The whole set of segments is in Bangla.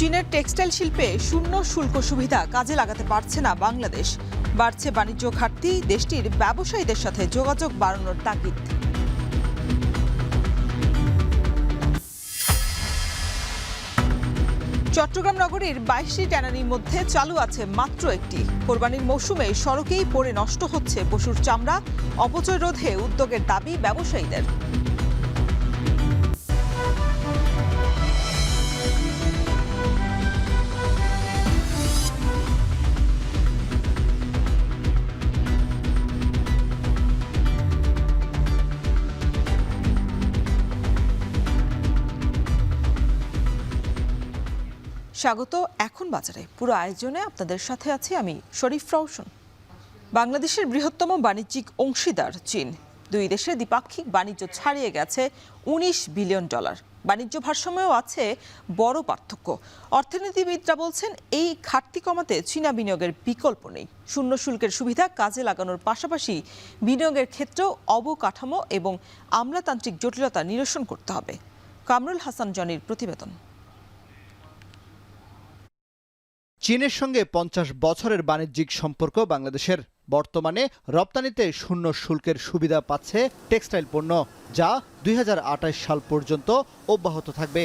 চীনের টেক্সটাইল শিল্পে শূন্য শুল্ক সুবিধা কাজে লাগাতে পারছে না বাংলাদেশ। বাড়ছে বাণিজ্য ঘাটতি, দেশটির ব্যবসায়ীদের সাথে যোগাযোগ বাড়ানোর তাগিদ। চট্টগ্রাম নগরীর 22টি ট্যানারির মধ্যে চালু আছে মাত্র একটি। কোরবানির মৌসুমে সড়কেই পড়ে নষ্ট হচ্ছে পশুর চামড়া। অপচয় রোধে উদ্যোগের দাবি ব্যবসায়ীদের। স্বাগত এখন বাজারে। পুরো আয়োজনে আপনাদের সাথে আছি আমি শরীফ রওশন। বাংলাদেশের বৃহত্তম বাণিজ্যিক অংশীদার চীন। দুই দেশের দ্বিপাক্ষিক বাণিজ্য ছাড়িয়ে গেছে $19 বিলিয়ন। বাণিজ্য ভারসাম্যও আছে বড় পার্থক্য। অর্থনীতিবিদরা বলছেন এই ঘাটতি কমাতে চীনা বিনিয়োগের বিকল্প নেই। শূন্য শুল্কের সুবিধা কাজে লাগানোর পাশাপাশি বিনিয়োগের ক্ষেত্রেও অবকাঠামো এবং আমলাতান্ত্রিক জটিলতা নিরসন করতে হবে। কামরুল হাসান জনির প্রতিবেদন। চীনের সঙ্গে 50 বছরের বাণিজ্যিক সম্পর্ক বাংলাদেশের। বর্তমানে রপ্তানিতে শূন্য শুল্কের সুবিধা পাচ্ছে টেক্সটাইল পণ্য, যা 2028 সাল পর্যন্ত অব্যাহত থাকবে।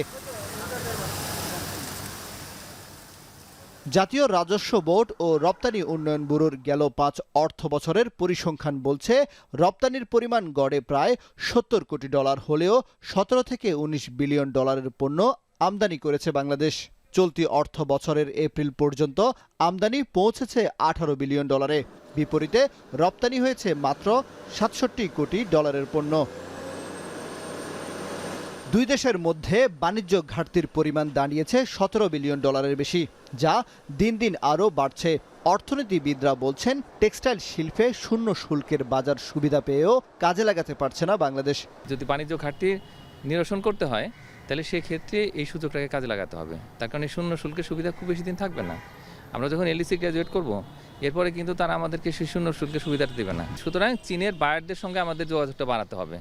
জাতীয় রাজস্ব বোর্ড ও রপ্তানি উন্নয়ন ব্যুরোর গেল 5 অর্থ বছরের পরিসংখ্যান বলছে, রপ্তানির পরিমাণ গড়ে প্রায় $70 কোটি হলেও 17 থেকে $19 বিলিয়ন পণ্য আমদানি করেছে বাংলাদেশ। চলতি অর্থ বছরের এপ্রিল পর্যন্ত আমদানি পৌঁছেছে $18 বিলিয়ন। বিপরীতে রপ্তানি হয়েছে মাত্র $67 কোটি পণ্য। দুই দেশের মধ্যে বাণিজ্য ঘাটতির পরিমাণ দাঁড়িয়েছে $17 বিলিয়ন বেশি, যা দিন দিন আরও বাড়ছে। অর্থনীতিবিদরা বলছেন, টেক্সটাইল শিল্পে শূন্য শুল্কের বাজার সুবিধা পেয়েও কাজে লাগাতে পারছে না বাংলাদেশ। যদি বাণিজ্য ঘাটতি নিরসন করতে হয় তাহলে সেক্ষেত্রে এই সুযোগটাকে কাজে লাগাতে হবে। তার কারণে শূন্য শুল্কের সুবিধা খুব বেশি দিন থাকবে না। আমরা যখন এলইসি গ্র্যাজুয়েট করব, এরপরে কিন্তু তারা আমাদেরকে সেই শূন্য শুল্কের সুবিধাটা দেবে না। সুতরাং চীনের বায়ারদের সঙ্গে আমাদের যোগাযোগটা বাড়াতে হবে।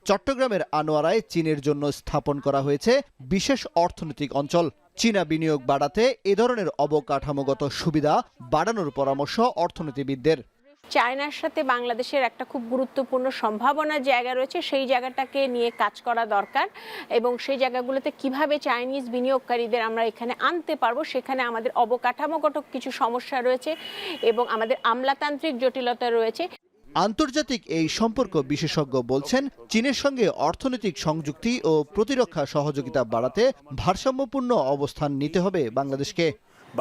চট্টগ্রামের আনোয়ারায় চীনের জন্য স্থাপন করা হয়েছে বিশেষ অর্থনৈতিক অঞ্চল। চীনা বিনিয়োগ বাড়াতে এ ধরনের অবকাঠামোগত সুবিধা বাড়ানোর পরামর্শ অর্থনীতিবিদদের। চায়নার সাথে বাংলাদেশের একটা খুব গুরুত্বপূর্ণ সম্ভাবনার জায়গা রয়েছে, সেই জায়গাটাকে নিয়ে কাজ করা দরকার এবং সেই জায়গাগুলোতে কিভাবে চাইনিজ বিনিয়োগকারীদের আমরা এখানে আনতে পারবো, সেখানে আমাদের অবকাঠামোগত কিছু সমস্যা রয়েছে এবং আমাদের আমলাতান্ত্রিক জটিলতা রয়েছে। আন্তর্জাতিক এই সম্পর্ক বিশেষজ্ঞ বলছেন, চীনের সঙ্গে অর্থনৈতিক সংযুক্তি ও প্রতিরক্ষা সহযোগিতা বাড়াতে ভারসাম্যপূর্ণ অবস্থান নিতে হবে বাংলাদেশকে।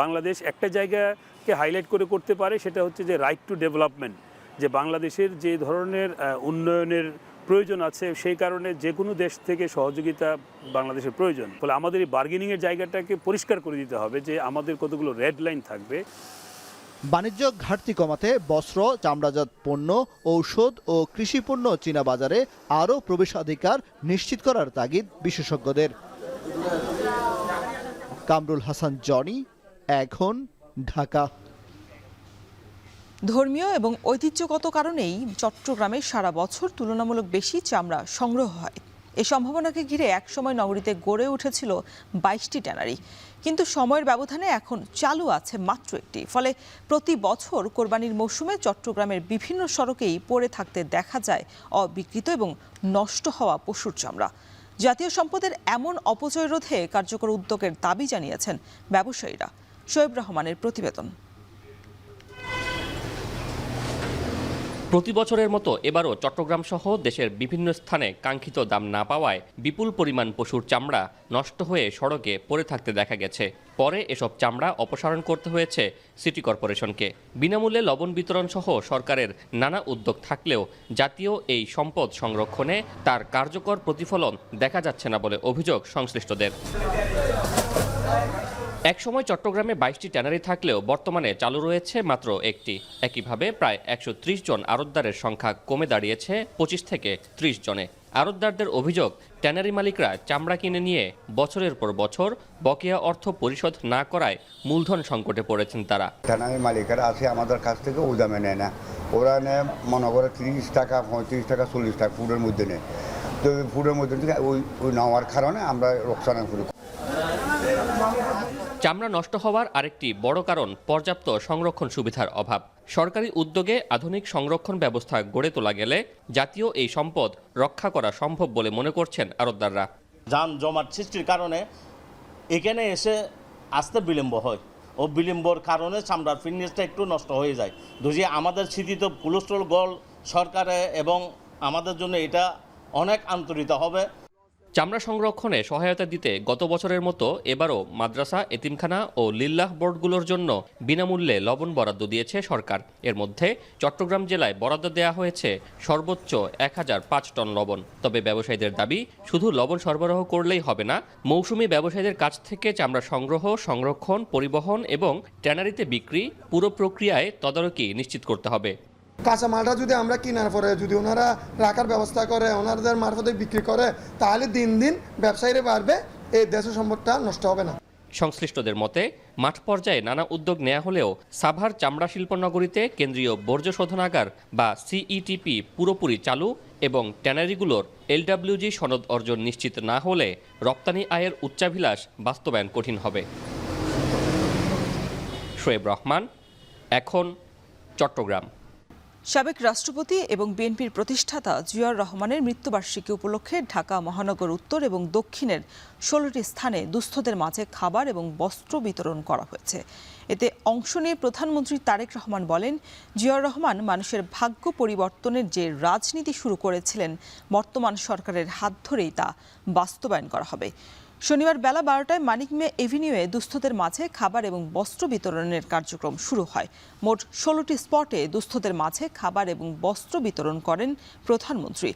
বাংলাদেশ একটা জায়গাকে হাইলাইট করে করতে পারে, সেটা হচ্ছে যে রাইট টু ডেভেলপমেন্ট, যে বাংলাদেশের যে ধরনের উন্নয়নের প্রয়োজন আছে সেই কারণে যে কোনো দেশ থেকে সহযোগিতা বাংলাদেশের প্রয়োজন। ফলে আমাদের এই বার্গেনিংয়ের জায়গাটাকে পরিষ্কার করে দিতে হবে যে আমাদের কতগুলো রেড লাইন থাকবে। বাণিজ্য ঘাটতি কমাতে বস্ত্র, চামড়াজাত পণ্য, ঔষধ ও কৃষি পণ্য চীনা বাজারে আরও প্রবেশাধিকার নিশ্চিত করার তাগিদ বিশেষজ্ঞদের। কামরুল হাসান জনি, এখন, ঢাকা। ধর্মীয় এবং ঐতিহ্যগত কারণেই চট্টগ্রামে সারা বছর তুলনামূলক বেশি চামড়া সংগ্রহ হয়। এই সম্ভাবনাকে ঘিরে একসময় নগরীতে গড়ে উঠেছিল 22টি ট্যানারি, কিন্তু সময়ের ব্যবধানে এখন চালু আছে মাত্র একটি। ফলে প্রতি বছর কোরবানির মৌসুমে চট্টগ্রামের বিভিন্ন সড়কেই পড়ে থাকতে দেখা যায় অবিকৃত এবং নষ্ট হওয়া পশুর চামড়া। জাতীয় সম্পদের এমন অপচয় রোধে কার্যকর উদ্যোগের দাবি জানিয়েছেন ব্যবসায়ীরা। শোয়েব রহমানের প্রতিবেদন। প্রতি বছরের মতো এবারও চট্টগ্রাম সহ দেশের বিভিন্ন স্থানে কাঙ্ক্ষিত দাম না পাওয়ায় বিপুল পরিমাণ পশুর চামড়া নষ্ট হয়ে সড়কে পড়ে থাকতে দেখা গেছে। পরে এসব চামড়া অপসারণ করতে হয়েছে সিটি কর্পোরেশনকে। বিনামূল্যে লবণ বিতরণ সহ সরকারের নানা উদ্যোগ থাকলেও জাতীয় এই সম্পদ সংরক্ষণে তার কার্যকর প্রতিফলন দেখা যাচ্ছে না বলে অভিযোগ সংশ্লিষ্টদের। একসময় চট্টগ্রামে 22টি ট্যানারি থাকলেও বর্তমানে চালু রয়েছে মাত্র একটি। একইভাবে প্রায় 130 জন আড়তদারের সংখ্যা কমে দাঁড়িয়েছে 25 থেকে 30 জনে। আড়তদারদের অভিযোগ, ট্যানারি মালিকরা চামড়া কিনে নিয়ে বছরের পর বছর বকেয়া অর্থ পরিশোধ না করায় মূলধন সংকটে পড়েছেন তারা। ট্যানারি মালিকরা আছে আমাদের কাছ থেকে ওই দামে নেয় না, ওরা নেয় মনে করে 30 টাকা, 35 টাকা, 40 টাকা ফুডের মধ্যে নেয়। তো ফুডের মধ্যে ওই নেওয়ার কারণে আমরা রোকসানা করি। চামড়া নষ্ট হওয়ার আরেকটি বড় কারণ পর্যাপ্ত সংরক্ষণ সুবিধার অভাব। সরকারি উদ্যোগে আধুনিক সংরক্ষণ ব্যবস্থা গড়ে তোলা গেলে জাতীয় এই সম্পদ রক্ষা করা সম্ভব বলে মনে করছেন আড়তদাররা। যান জমাট সৃষ্টির কারণে এখানে এসে আসতে বিলম্ব হয় ও বিলম্বর কারণে চামড়ার ফিটনেসটা একটু নষ্ট হয়ে যায়। যদি আমাদের স্মৃতিতে কোলেস্ট্রল গল সরকারে এবং আমাদের জন্য এটা অনেক আন্তরিত হবে। চামড়া সংরক্ষণে সহায়তা দিতে গত বছরের মতো এবারও মাদ্রাসা, এতিমখানা ও লিল্লাহ বোর্ডগুলোর জন্য বিনামূল্যে লবণ বরাদ্দ দিয়েছে সরকার। এর মধ্যে চট্টগ্রাম জেলায় বরাদ্দ দেওয়া হয়েছে সর্বোচ্চ 1005 টন লবণ। তবে ব্যবসায়ীদের দাবি, শুধু লবণ সরবরাহ করলেই হবে না, মৌসুমি ব্যবসায়ীদের কাছ থেকে চামড়া সংগ্রহ, সংরক্ষণ, পরিবহন এবং ট্যানারিতে বিক্রি পুরো প্রক্রিয়ায় তদারকি নিশ্চিত করতে হবে। কাঁচা মালটা যদি আমরা কেনার পরে যদি ওনারা রাখার ব্যবস্থা করে, ওনাদের মারফতে বিক্রি করে, তাহলে দিন দিন ব্যবসায়ীরা বাড়বে, এই দেশের সম্পদটা নষ্ট হবে না। সংশ্লিষ্টদের মতে মাঠ পর্যায়ে নানা উদ্যোগ নেওয়া হলেও সাভার চামড়া শিল্পনগরীতে কেন্দ্রীয় বর্জ্য শোধনাগার বা সিইটিপি পুরোপুরি চালু এবং ট্যানারিগুলোর এলডব্লিউজি সনদ অর্জন নিশ্চিত না হলে রপ্তানি আয়ের উচ্চাভিলাষ বাস্তবায়ন কঠিন হবে। শোয়েব রহমান, এখন, চট্টগ্রাম। সাবেক রাষ্ট্রপতি এবং বিএনপির প্রতিষ্ঠাতা জিয়াউর রহমানের মৃত্যুবার্ষিকী উপলক্ষে ঢাকা মহানগর উত্তর এবং দক্ষিণের 16টি স্থানে দুস্থদের মাঝে খাবার এবং বস্ত্র বিতরণ করা হয়েছে। এতে অংশ নিয়ে প্রধানমন্ত্রী তারেক রহমান বলেন, জিয়াউর রহমান মানুষের ভাগ্য পরিবর্তনের যে রাজনীতি শুরু করেছিলেন, বর্তমান সরকারের হাত ধরেই তা বাস্তবায়ন করা হবে। শনিবার বেলা 12টায় মানিক মিয়া এভিনিউয়ে দুস্থদের মাঝে খাবার এবং বস্ত্র বিতরণের কার্যক্রম শুরু হয়। মোট 16টি স্পটে দুস্থদের মাঝে খাবার এবং বস্ত্র বিতরণ করেন প্রধানমন্ত্রী।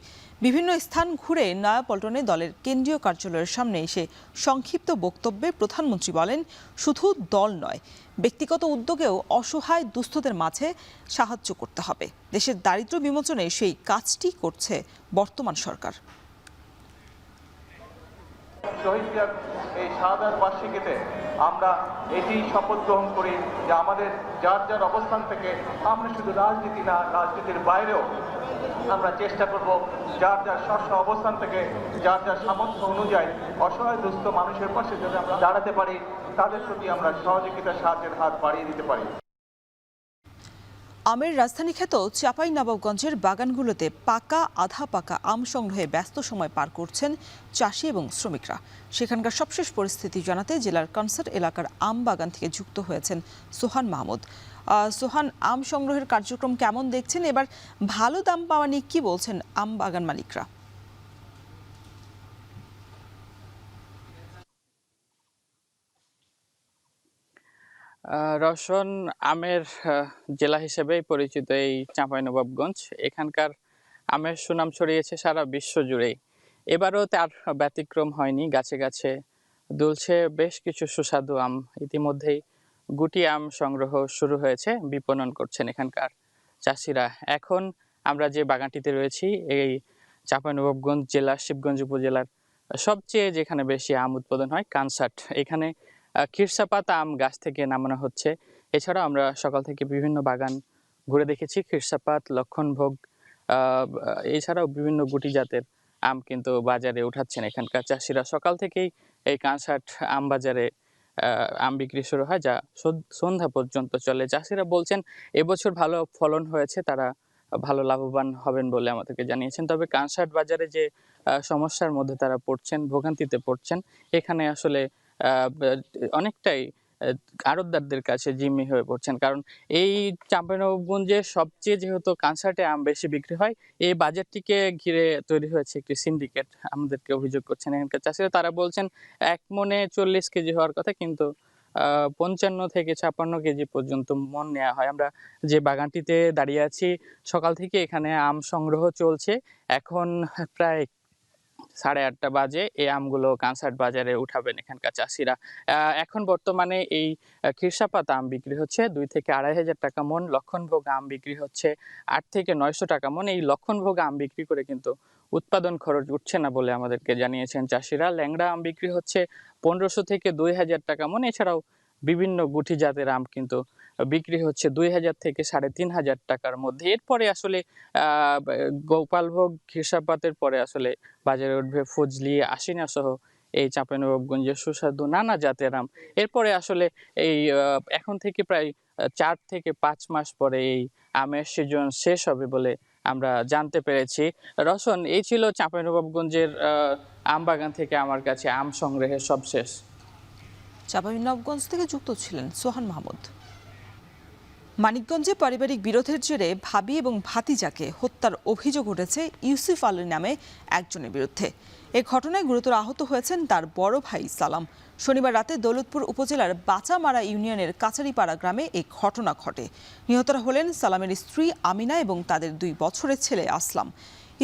বিভিন্ন স্থান ঘুরে নয়াপল্টনে দলের কেন্দ্রীয় কার্যালয়ের সামনে এসে সংক্ষিপ্ত বক্তব্যে প্রধানমন্ত্রী বলেন, শুধু দল নয়, ব্যক্তিগত উদ্যোগেও অসহায় দুস্থদের মাঝে সাহায্য করতে হবে। দেশের দারিদ্র্য বিমোচনে সেই কাজটি করছে বর্তমান সরকার। শহীদদের এই শাহাদাত বার্ষিকীতে আমরা এটি শপথ গ্রহণ করি যে আমাদের যার যার অবস্থান থেকে আমরা শুধু রাজনীতি না, রাজনীতির বাইরেও আমরা চেষ্টা করব যার যার স্ব অবস্থান থেকে যার যার সামর্থ্য অনুযায়ী অসহায় দুস্থ মানুষের পাশে যদি আমরা দাঁড়াতে পারি, তাদের প্রতি আমরা সহযোগিতা সাহায্যের হাত বাড়িয়ে দিতে পারি। আমের রাজধানী খ্যাত চাঁপাইনবাবগঞ্জের বাগানগুলোতে পাকা আধা পাকা আম সংগ্রহে ব্যস্ত সময় পার করছেন চাষি এবং শ্রমিকরা। সেখানকার সবশেষ পরিস্থিতি জানাতে জেলার কনসার্ট এলাকার আম বাগান থেকে যুক্ত হয়েছেন সোহান মাহমুদ। সোহান, আম সংগ্রহের কার্যক্রম কেমন দেখছেন? এবার ভালো দাম পাওয়া নিয়ে কি বলছেন আম বাগান মালিকরা? রওশন, আমের জেলা হিসেবেই পরিচিত এই চাঁপাইনবাবগঞ্জ। এখানকার আমের সুনাম ছড়িয়েছে সারা বিশ্ব জুড়েই। এবারও তার ব্যতিক্রম হয়নি, গাছে গাছে দুলছে বেশ কিছু সুস্বাদু আম। ইতিমধ্যেই গুটি আম সংগ্রহ শুরু হয়েছে, বিপণন করছেন এখানকার চাষিরা। এখন আমরা যে বাগানটিতে রয়েছি, এই চাঁপাইনবাবগঞ্জ জেলার শিবগঞ্জ উপজেলার সবচেয়ে যেখানে বেশি আম উৎপাদন হয়, কানসাট। এখানে খিরসাপাত আম গাছ থেকে নামানো হচ্ছে। এছাড়াও আমরা সকাল থেকে বিভিন্ন বাগান ঘুরে দেখেছি। খিরসাপাত, লক্ষণভোগ, এছাড়াও বিভিন্ন গুটি জাতের আম কিন্তু বাজারে উঠাচ্ছেন এখানকার চাষিরা। সকাল থেকেই এই কানসাট আম বাজারে আম বিক্রি শুরু হয়, যা সন্ধ্যা পর্যন্ত চলে। চাষিরা বলছেন এবছর ভালো ফলন হয়েছে, তারা ভালো লাভবান হবেন বলে আমাদেরকে জানিয়েছেন। তবে কানসাট বাজারে যে সমস্যার মধ্যে তারা পড়ছেন, ভোগান্তিতে পড়ছেন, এখানে আসলে অনেকটাই আড়তদারদের কাছে জিম্মি হয়ে পড়ছেন। কারণ এই চাঁপাইনবাবগঞ্জে সবচেয়ে যেহেতু কানসার্টে আম বেশি বিক্রি হয়, এই বাজারটিকে ঘিরে তৈরি হয়েছে একটি সিন্ডিকেট। আমাদেরকে অভিযোগ করছেন এখানকার চাষিরা। তারা বলছেন এক মনে 40 কেজি হওয়ার কথা, কিন্তু 55 থেকে 56 কেজি পর্যন্ত মন নেওয়া হয়। আমরা যে বাগানটিতে দাঁড়িয়ে আছি, সকাল থেকে এখানে আম সংগ্রহ চলছে। এখন প্রায় 8:30 বাজে এই আমগুলো কানসার্ট বাজারে উঠাবেন এখানকার চাষিরা। এখন বর্তমানে এই খিরসাপাত আম বিক্রি হচ্ছে 2 থেকে 2,500 টাকা মন। লক্ষণভোগ আম বিক্রি হচ্ছে 8 থেকে 900 টাকা মন। এই লক্ষণভোগ আম বিক্রি করে কিন্তু উৎপাদন খরচ উঠছে না বলে আমাদেরকে জানিয়েছেন চাষিরা। ল্যাংড়া আম বিক্রি হচ্ছে 1500 থেকে 2000 টাকা মন। এছাড়াও বিভিন্ন গুটি জাতের আম কিন্তু বিক্রি হচ্ছে 2000 থেকে 3500 টাকার মধ্যে। এরপরে আসলে গোপালভোগ, খিরসাপাতের পরে আসলে বাজারে উঠবে ফজলি, আশিনা সহ এই চাঁপাইনবাবগঞ্জের সুস্বাদু নানা জাতের আম। এরপরে আসলে এই এখন থেকে প্রায় 4 থেকে 5 মাস পরে এই আমের সিজন শেষ হবে বলে আমরা জানতে পেরেছি। রওশন, এই ছিল চাঁপাইনবাবগঞ্জের আম বাগান থেকে আমার কাছে আম সংগ্রহের সবশেষ। চাঁপাইনবাবগঞ্জ থেকে যুক্ত ছিলেন সোহান মাহমুদ। মানিকগঞ্জে পারিবারিক বিরোধের জেরে ভাবি এবং ভাতিজাকে হত্যার অভিযোগ উঠেছে ইউসুফ আলী নামে একজনের বিরুদ্ধে। এ ঘটনায় গুরুতর আহত হয়েছেন তার বড় ভাই সালাম। শনিবার রাতে দৌলতপুর উপজেলার বাচামারা ইউনিয়নের কাচারিপাড়া গ্রামে এই ঘটনা ঘটে। নিহতরা হলেন সালামের স্ত্রী আমিনা এবং তাদের 2 বছরের ছেলে আসলাম।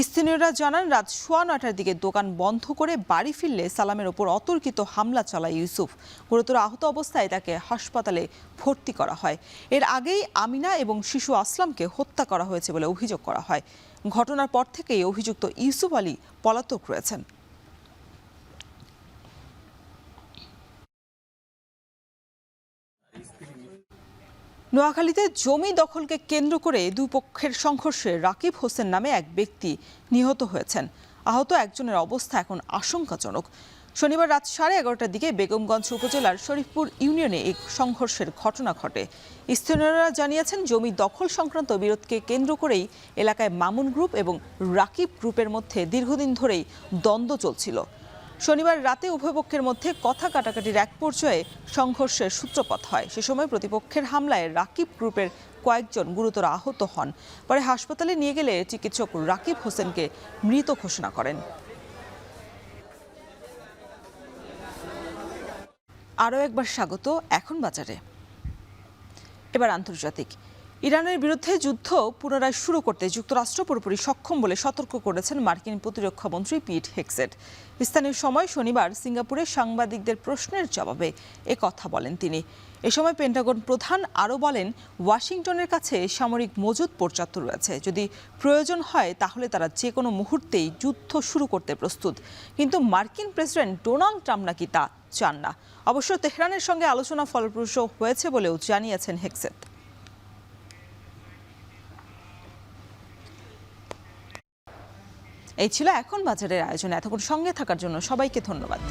স্থানীয়রা জানান, রাত 9:15টার দিকে দোকান বন্ধ করে বাড়ি ফিরলে সালামের ওপর অতর্কিত হামলা চালায় ইউসুফ। গুরুতর আহত অবস্থায় তাকে হাসপাতালে ভর্তি করা হয়। এর আগেই আমিনা এবং শিশু আসলামকে হত্যা করা হয়েছে বলে অভিযোগ করা হয়। ঘটনার পর থেকেই অভিযুক্ত ইউসুফ আলী পলাতক রয়েছেন। নোয়াখালীতে জমি দখলকে কেন্দ্র করে 2 পক্ষের সংঘর্ষে রাকিব হোসেন নামে এক ব্যক্তি নিহত হয়েছেন। আহত একজনের অবস্থা এখন আশঙ্কাজনক। শনিবার রাত 11:30টার দিকে বেগমগঞ্জ উপজেলার শরীফপুর ইউনিয়নে এই সংঘর্ষের ঘটনা ঘটে। স্থানীয়রা জানিয়েছেন, জমি দখল সংক্রান্ত বিরোধকে কেন্দ্র করেই এলাকায় মামুন গ্রুপ এবং রাকিব গ্রুপের মধ্যে দীর্ঘদিন ধরেই দ্বন্দ্ব চলছিল। শনিবার রাতে উভয় পক্ষের মধ্যে কথা কাটাকাটির এক পর্যায়ে সংঘর্ষের সূত্রপাত হয়। সে সময় প্রতিপক্ষের হামলায় রাকিব গ্রুপের কয়েকজন গুরুতর আহত হন। পরে হাসপাতালে নিয়ে গেলে চিকিৎসক রাকিব হোসেনকে মৃত ঘোষণা করেন। আরও একবার স্বাগত এখন বাজারে। এবার আন্তর্জাতিক। ইরানের বিরুদ্ধে যুদ্ধ পুনরায় শুরু করতে যুক্তরাষ্ট্র পুরোপুরি সক্ষম বলে সতর্ক করেছেন মার্কিন প্রতিরক্ষা মন্ত্রী পিট হেগসেট। স্থানীয় সময় শনিবার সিঙ্গাপুরে সাংবাদিকদের প্রশ্নের জবাবে কথা বলেন তিনি। এ সময় পেন্টাগন প্রধান আরও বলেন, ওয়াশিংটনের কাছে সামরিক মজুদ পর্যাপ্ত রয়েছে। যদি প্রয়োজন হয় তাহলে তারা যে কোনো মুহূর্তেই যুদ্ধ শুরু করতে প্রস্তুত। কিন্তু মার্কিন প্রেসিডেন্ট ডোনাল্ড ট্রাম্প নাকি তা চান না। অবশ্য তেহরানের সঙ্গে আলোচনা ফলপ্রসূ হয়েছে বলেও জানিয়েছেন হেগসেট। এই ছিল এখন বাজারের আয়োজন। এতক্ষণ সঙ্গে থাকার জন্য সবাইকে ধন্যবাদ।